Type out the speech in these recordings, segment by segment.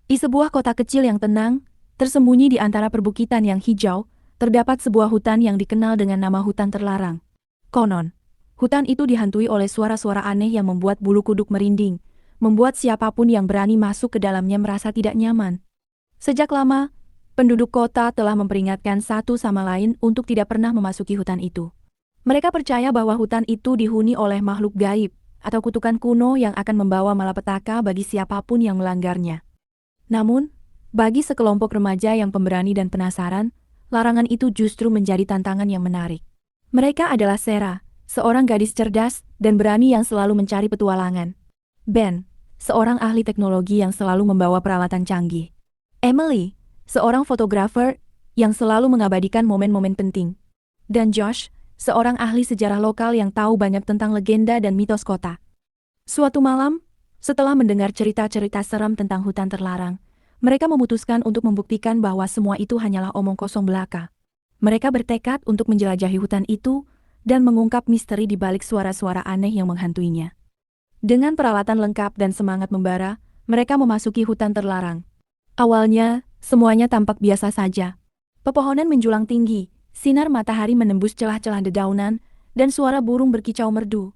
Di sebuah kota kecil yang tenang, tersembunyi di antara perbukitan yang hijau, terdapat sebuah hutan yang dikenal dengan nama hutan terlarang. Konon, hutan itu dihantui oleh suara-suara aneh yang membuat bulu kuduk merinding, membuat siapapun yang berani masuk ke dalamnya merasa tidak nyaman. Sejak lama, penduduk kota telah memperingatkan satu sama lain untuk tidak pernah memasuki hutan itu. Mereka percaya bahwa hutan itu dihuni oleh makhluk gaib, atau kutukan kuno yang akan membawa malapetaka bagi siapapun yang melanggarnya. Namun, bagi sekelompok remaja yang pemberani dan penasaran, larangan itu justru menjadi tantangan yang menarik. Mereka adalah Sarah, seorang gadis cerdas dan berani yang selalu mencari petualangan. Ben, seorang ahli teknologi yang selalu membawa peralatan canggih. Emily, seorang fotografer yang selalu mengabadikan momen-momen penting. Dan Josh, seorang ahli sejarah lokal yang tahu banyak tentang legenda dan mitos kota. Suatu malam, setelah mendengar cerita-cerita seram tentang hutan terlarang, mereka memutuskan untuk membuktikan bahwa semua itu hanyalah omong kosong belaka. Mereka bertekad untuk menjelajahi hutan itu dan mengungkap misteri di balik suara-suara aneh yang menghantuinya. Dengan peralatan lengkap dan semangat membara, mereka memasuki hutan terlarang. Awalnya, semuanya tampak biasa saja. Pepohonan menjulang tinggi, sinar matahari menembus celah-celah dedaunan, dan suara burung berkicau merdu.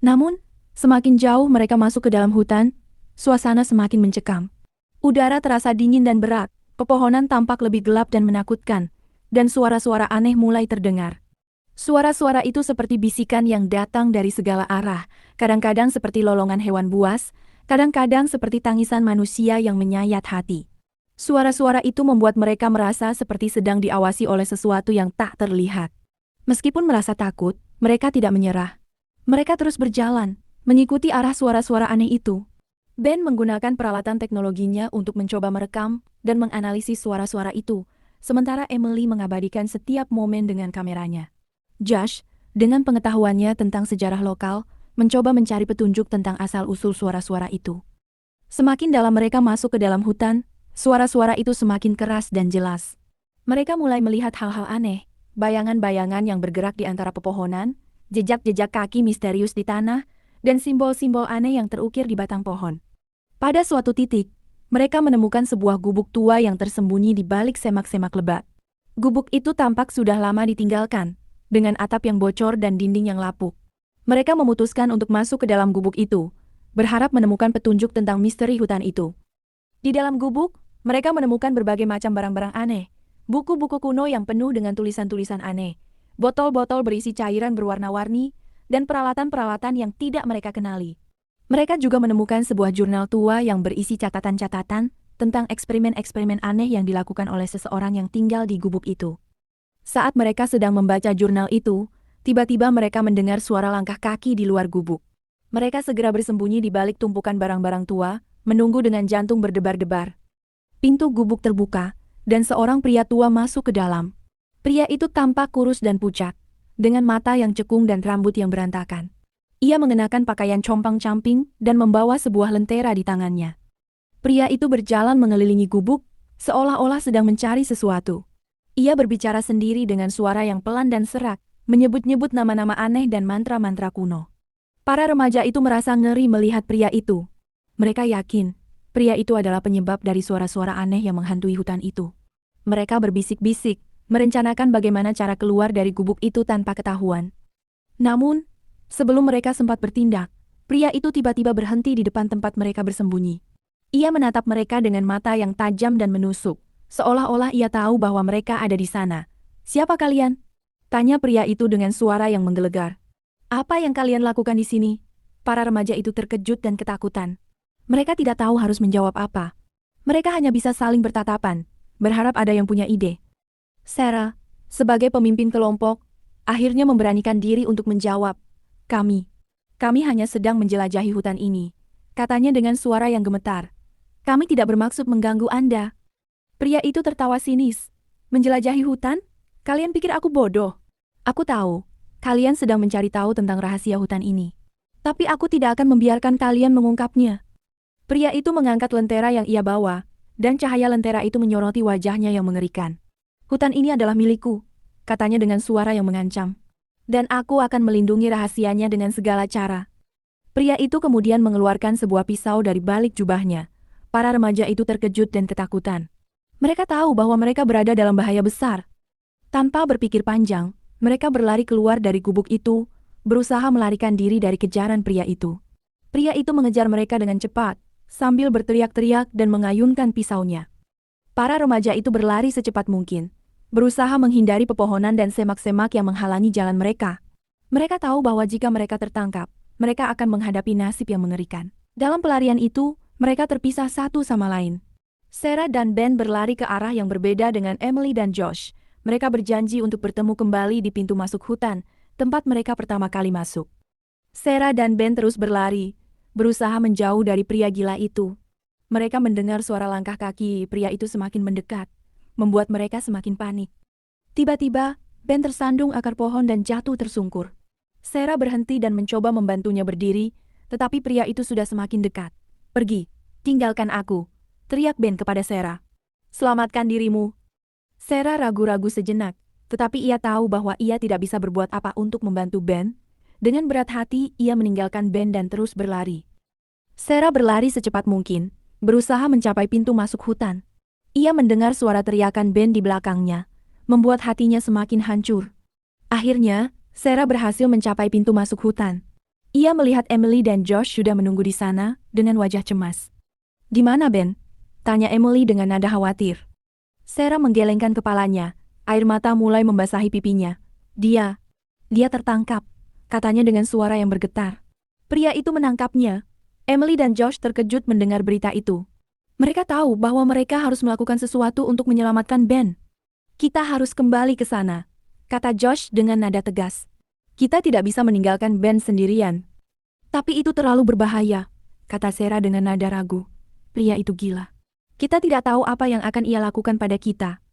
Namun, semakin jauh mereka masuk ke dalam hutan, suasana semakin mencekam. Udara terasa dingin dan berat, pepohonan tampak lebih gelap dan menakutkan, dan suara-suara aneh mulai terdengar. Suara-suara itu seperti bisikan yang datang dari segala arah, kadang-kadang seperti lolongan hewan buas, kadang-kadang seperti tangisan manusia yang menyayat hati. Suara-suara itu membuat mereka merasa seperti sedang diawasi oleh sesuatu yang tak terlihat. Meskipun merasa takut, mereka tidak menyerah. Mereka terus berjalan, mengikuti arah suara-suara aneh itu. Ben menggunakan peralatan teknologinya untuk mencoba merekam dan menganalisis suara-suara itu, sementara Emily mengabadikan setiap momen dengan kameranya. Josh, dengan pengetahuannya tentang sejarah lokal, mencoba mencari petunjuk tentang asal-usul suara-suara itu. Semakin dalam mereka masuk ke dalam hutan, suara-suara itu semakin keras dan jelas. Mereka mulai melihat hal-hal aneh, bayangan-bayangan yang bergerak di antara pepohonan, jejak-jejak kaki misterius di tanah, dan simbol-simbol aneh yang terukir di batang pohon. Pada suatu titik, mereka menemukan sebuah gubuk tua yang tersembunyi di balik semak-semak lebat. Gubuk itu tampak sudah lama ditinggalkan, dengan atap yang bocor dan dinding yang lapuk. Mereka memutuskan untuk masuk ke dalam gubuk itu, berharap menemukan petunjuk tentang misteri hutan itu. Di dalam gubuk, mereka menemukan berbagai macam barang-barang aneh, buku-buku kuno yang penuh dengan tulisan-tulisan aneh, botol-botol berisi cairan berwarna-warni, dan peralatan-peralatan yang tidak mereka kenali. Mereka juga menemukan sebuah jurnal tua yang berisi catatan-catatan tentang eksperimen-eksperimen aneh yang dilakukan oleh seseorang yang tinggal di gubuk itu. Saat mereka sedang membaca jurnal itu, tiba-tiba mereka mendengar suara langkah kaki di luar gubuk. Mereka segera bersembunyi di balik tumpukan barang-barang tua, menunggu dengan jantung berdebar-debar. Pintu gubuk terbuka, dan seorang pria tua masuk ke dalam. Pria itu tampak kurus dan pucat, dengan mata yang cekung dan rambut yang berantakan. Ia mengenakan pakaian compang-camping dan membawa sebuah lentera di tangannya. Pria itu berjalan mengelilingi gubuk, seolah-olah sedang mencari sesuatu. Ia berbicara sendiri dengan suara yang pelan dan serak, menyebut-nyebut nama-nama aneh dan mantra-mantra kuno. Para remaja itu merasa ngeri melihat pria itu. Mereka yakin, pria itu adalah penyebab dari suara-suara aneh yang menghantui hutan itu. Mereka berbisik-bisik, merencanakan bagaimana cara keluar dari gubuk itu tanpa ketahuan. Namun, sebelum mereka sempat bertindak, pria itu tiba-tiba berhenti di depan tempat mereka bersembunyi. Ia menatap mereka dengan mata yang tajam dan menusuk, seolah-olah ia tahu bahwa mereka ada di sana. "Siapa kalian?" tanya pria itu dengan suara yang menggelegar. "Apa yang kalian lakukan di sini?" Para remaja itu terkejut dan ketakutan. Mereka tidak tahu harus menjawab apa. Mereka hanya bisa saling bertatapan, berharap ada yang punya ide. Sarah, sebagai pemimpin kelompok, akhirnya memberanikan diri untuk menjawab. Kami hanya sedang menjelajahi hutan ini," katanya dengan suara yang gemetar. "Kami tidak bermaksud mengganggu Anda." Pria itu tertawa sinis. "Menjelajahi hutan? Kalian pikir aku bodoh? Aku tahu, kalian sedang mencari tahu tentang rahasia hutan ini. Tapi aku tidak akan membiarkan kalian mengungkapnya." Pria itu mengangkat lentera yang ia bawa, dan cahaya lentera itu menyoroti wajahnya yang mengerikan. "Hutan ini adalah milikku," katanya dengan suara yang mengancam. "Dan aku akan melindungi rahasianya dengan segala cara." Pria itu kemudian mengeluarkan sebuah pisau dari balik jubahnya. Para remaja itu terkejut dan ketakutan. Mereka tahu bahwa mereka berada dalam bahaya besar. Tanpa berpikir panjang, mereka berlari keluar dari gubuk itu, berusaha melarikan diri dari kejaran pria itu. Pria itu mengejar mereka dengan cepat, sambil berteriak-teriak dan mengayunkan pisaunya. Para remaja itu berlari secepat mungkin, berusaha menghindari pepohonan dan semak-semak yang menghalangi jalan mereka. Mereka tahu bahwa jika mereka tertangkap, mereka akan menghadapi nasib yang mengerikan. Dalam pelarian itu, mereka terpisah satu sama lain. Sarah dan Ben berlari ke arah yang berbeda dengan Emily dan Josh. Mereka berjanji untuk bertemu kembali di pintu masuk hutan, tempat mereka pertama kali masuk. Sarah dan Ben terus berlari, berusaha menjauh dari pria gila itu. Mereka mendengar suara langkah kaki pria itu semakin mendekat, membuat mereka semakin panik. Tiba-tiba, Ben tersandung akar pohon dan jatuh tersungkur. Sarah berhenti dan mencoba membantunya berdiri, tetapi pria itu sudah semakin dekat. "Pergi, tinggalkan aku," teriak Ben kepada Sarah. "Selamatkan dirimu." Sarah ragu-ragu sejenak, tetapi ia tahu bahwa ia tidak bisa berbuat apa untuk membantu Ben. Dengan berat hati, ia meninggalkan Ben dan terus berlari. Sarah berlari secepat mungkin, berusaha mencapai pintu masuk hutan. Ia mendengar suara teriakan Ben di belakangnya, membuat hatinya semakin hancur. Akhirnya, Sarah berhasil mencapai pintu masuk hutan. Ia melihat Emily dan Josh sudah menunggu di sana dengan wajah cemas. "Di mana Ben?" tanya Emily dengan nada khawatir. Sarah menggelengkan kepalanya, air mata mulai membasahi pipinya. Dia tertangkap," katanya dengan suara yang bergetar. Pria itu menangkapnya. Emily dan Josh terkejut mendengar berita itu. Mereka tahu bahwa mereka harus melakukan sesuatu untuk menyelamatkan Ben. "Kita harus kembali ke sana," kata Josh dengan nada tegas. "Kita tidak bisa meninggalkan Ben sendirian." "Tapi itu terlalu berbahaya," kata Sarah dengan nada ragu. "Pria itu gila. Kita tidak tahu apa yang akan ia lakukan pada kita."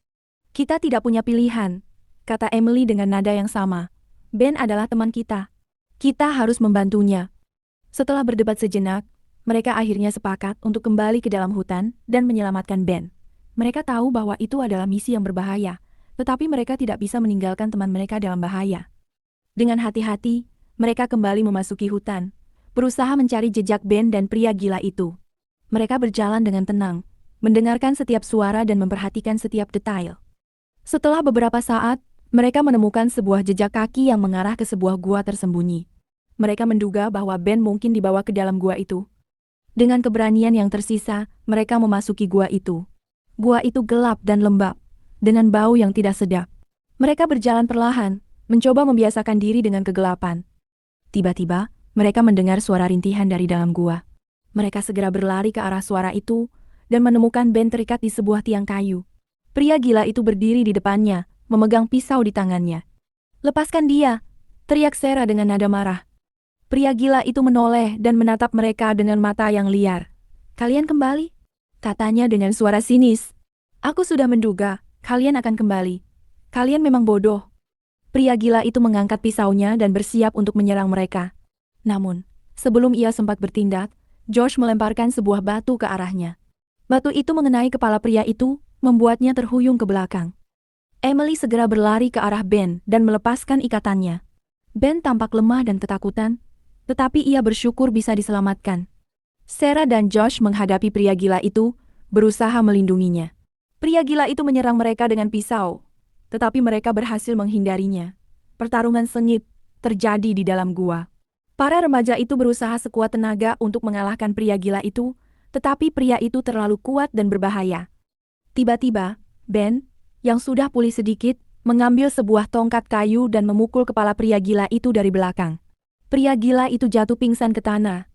"Kita tidak punya pilihan," kata Emily dengan nada yang sama. "Ben adalah teman kita. Kita harus membantunya." Setelah berdebat sejenak, mereka akhirnya sepakat untuk kembali ke dalam hutan dan menyelamatkan Ben. Mereka tahu bahwa itu adalah misi yang berbahaya, tetapi mereka tidak bisa meninggalkan teman mereka dalam bahaya. Dengan hati-hati, mereka kembali memasuki hutan, berusaha mencari jejak Ben dan pria gila itu. Mereka berjalan dengan tenang, mendengarkan setiap suara dan memperhatikan setiap detail. Setelah beberapa saat, mereka menemukan sebuah jejak kaki yang mengarah ke sebuah gua tersembunyi. Mereka menduga bahwa Ben mungkin dibawa ke dalam gua itu. Dengan keberanian yang tersisa, mereka memasuki gua itu. Gua itu gelap dan lembab, dengan bau yang tidak sedap. Mereka berjalan perlahan, mencoba membiasakan diri dengan kegelapan. Tiba-tiba, mereka mendengar suara rintihan dari dalam gua. Mereka segera berlari ke arah suara itu, dan menemukan Ben terikat di sebuah tiang kayu. Pria gila itu berdiri di depannya, memegang pisau di tangannya. "Lepaskan dia!" teriak Sarah dengan nada marah. Pria gila itu menoleh dan menatap mereka dengan mata yang liar. "Kalian kembali?" katanya dengan suara sinis. "Aku sudah menduga, kalian akan kembali. Kalian memang bodoh." Pria gila itu mengangkat pisaunya dan bersiap untuk menyerang mereka. Namun, sebelum ia sempat bertindak, Josh melemparkan sebuah batu ke arahnya. Batu itu mengenai kepala pria itu, membuatnya terhuyung ke belakang. Emily segera berlari ke arah Ben dan melepaskan ikatannya. Ben tampak lemah dan ketakutan, tetapi ia bersyukur bisa diselamatkan. Sarah dan Josh menghadapi pria gila itu, berusaha melindunginya. Pria gila itu menyerang mereka dengan pisau, tetapi mereka berhasil menghindarinya. Pertarungan sengit terjadi di dalam gua. Para remaja itu berusaha sekuat tenaga untuk mengalahkan pria gila itu, tetapi pria itu terlalu kuat dan berbahaya. Tiba-tiba, Ben, yang sudah pulih sedikit, mengambil sebuah tongkat kayu dan memukul kepala pria gila itu dari belakang. Pria gila itu jatuh pingsan ke tanah.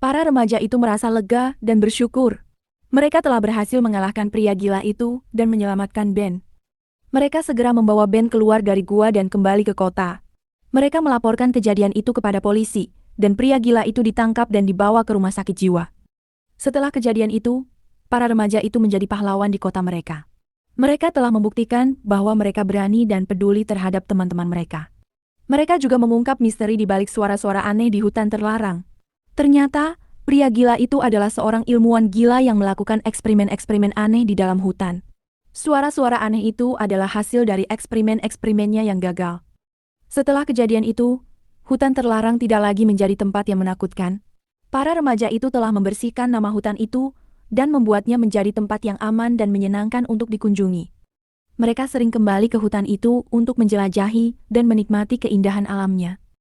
Para remaja itu merasa lega dan bersyukur. Mereka telah berhasil mengalahkan pria gila itu dan menyelamatkan Ben. Mereka segera membawa Ben keluar dari gua dan kembali ke kota. Mereka melaporkan kejadian itu kepada polisi, dan pria gila itu ditangkap dan dibawa ke rumah sakit jiwa. Setelah kejadian itu, para remaja itu menjadi pahlawan di kota mereka. Mereka telah membuktikan bahwa mereka berani dan peduli terhadap teman-teman mereka. Mereka juga mengungkap misteri di balik suara-suara aneh di hutan terlarang. Ternyata, pria gila itu adalah seorang ilmuwan gila yang melakukan eksperimen-eksperimen aneh di dalam hutan. Suara-suara aneh itu adalah hasil dari eksperimen-eksperimennya yang gagal. Setelah kejadian itu, hutan terlarang tidak lagi menjadi tempat yang menakutkan. Para remaja itu telah membersihkan nama hutan itu, dan membuatnya menjadi tempat yang aman dan menyenangkan untuk dikunjungi. Mereka sering kembali ke hutan itu untuk menjelajahi dan menikmati keindahan alamnya.